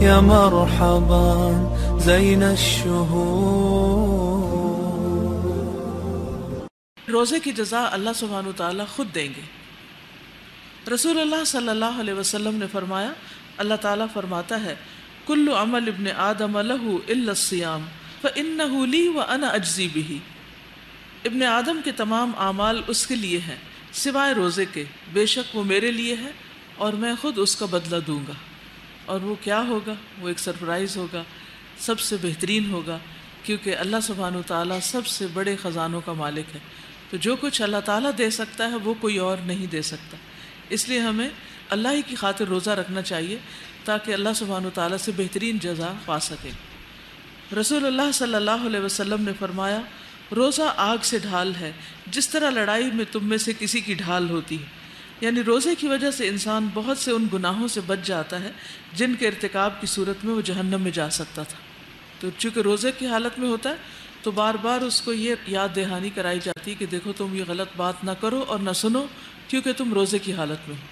یا مرحبا زین الشہور۔ روزے کی جزا اللہ سبحانہ وتعالیٰ خود دیں گے۔ رسول اللہ صلی اللہ علیہ وسلم نے فرمایا، اللہ تعالیٰ فرماتا ہے کل عمل ابن آدم لہ الا الصیام فانہ لی وانا اجزی بہ۔ ابن آدم کے تمام اعمال اس کے لیے ہیں سوائے روزے کے، بے شک وہ میرے لیے ہے اور میں خود اس کا بدلہ دوں گا۔ اور وہ کیا ہوگا؟ وہ ایک سرپرائز ہوگا، سب سے بہترین ہوگا، کیونکہ اللہ سبحانہ وتعالیٰ سب سے بڑے خزانوں کا مالک ہے، تو جو کچھ اللہ تعالیٰ دے سکتا ہے وہ کوئی اور نہیں دے سکتا۔ اس لیے ہمیں اللہ ہی کی خاطر روزہ رکھنا چاہیے تاکہ اللہ سبحانہ وتعالیٰ سے بہترین جزا پا سکے۔ رسول اللہ صلی اللہ علیہ وسلم نے فرمایا، روزہ آگ سے ڈھال ہے، جس طرح لڑائی میں تم میں سے کسی کی ڈھال ہوتی ہے۔ یعنی روزے کی وجہ سے انسان بہت سے ان گناہوں سے بچ جاتا ہے جن کے ارتکاب کی صورت میں وہ جہنم میں جا سکتا تھا۔ تو چونکہ روزے کی حالت میں ہوتا ہے تو بار بار اس کو یہ یاد دہانی کرائی جاتی کہ دیکھو تم یہ غلط بات نہ کرو اور نہ سنو، کیونکہ تم روزے کی حالت میں ہو۔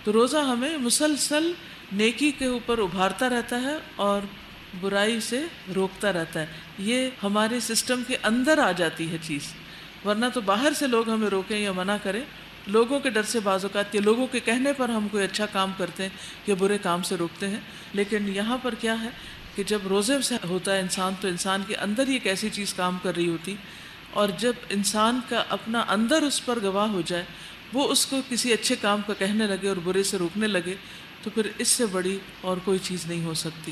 تو روزہ ہمیں مسلسل نیکی کے اوپر ابھارتا رہتا ہے اور برائی سے روکتا رہتا ہے۔ یہ ہمارے سسٹم کے اندر آ جاتی ہے چیز، ورنہ تو باہر سے لوگ ہمیں روکیں یا منع کریں، لوگوں کے ڈر سے بعض اوقات یا لوگوں کے کہنے پر ہم کوئی اچھا کام کرتے ہیں یا برے کام سے روکتے ہیں۔ لیکن یہاں پر کیا ہے کہ جب روزے سے ہوتا ہے انسان تو انسان کے اندر ہی ایک ایسی چیز کام کر رہی ہوتی، اور جب انسان کا اپنا اندر اس پر گواہ ہو جائے، وہ اس کو کسی اچھے کام کا کہنے لگے اور برے سے روکنے لگے، تو پھر اس سے بڑی اور کوئی چیز نہیں ہو سکتی۔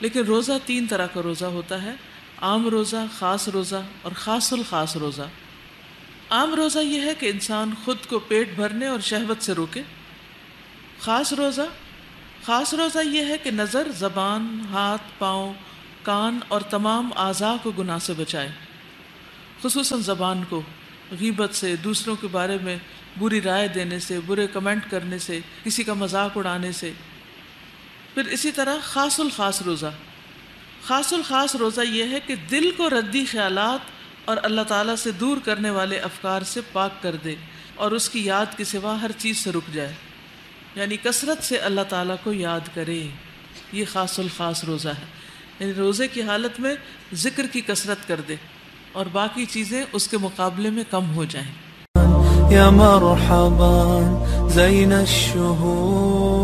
لیکن روزہ 3 طرح کا روزہ ہوتا ہے، عام روزہ، خاص روزہ اور خاص الخاص روزہ۔ عام روزہ یہ ہے کہ انسان خود کو پیٹ بھرنے اور شہوت سے روکے۔ خاص روزہ یہ ہے کہ نظر، زبان، ہاتھ، پاؤں، کان اور تمام اعضاء کو گناہ سے بچائے، خصوصاً زبان کو غیبت سے، دوسروں کے بارے میں بری رائے دینے سے، برے کمنٹ کرنے سے، کسی کا مذاق اڑانے سے۔ پھر اسی طرح خاص الخاص روزہ یہ ہے کہ دل کو ردی خیالات اور اللہ تعالیٰ سے دور کرنے والے افکار سے پاک کر دے اور اس کی یاد کے سوا ہر چیز سے رک جائے، یعنی کثرت سے اللہ تعالیٰ کو یاد کرے۔ یہ خاص الخاص روزہ ہے، یعنی روزے کی حالت میں ذکر کی کثرت کر دے اور باقی چیزیں اس کے مقابلے میں کم ہو جائیں۔ یا مرحبا زین الشہور۔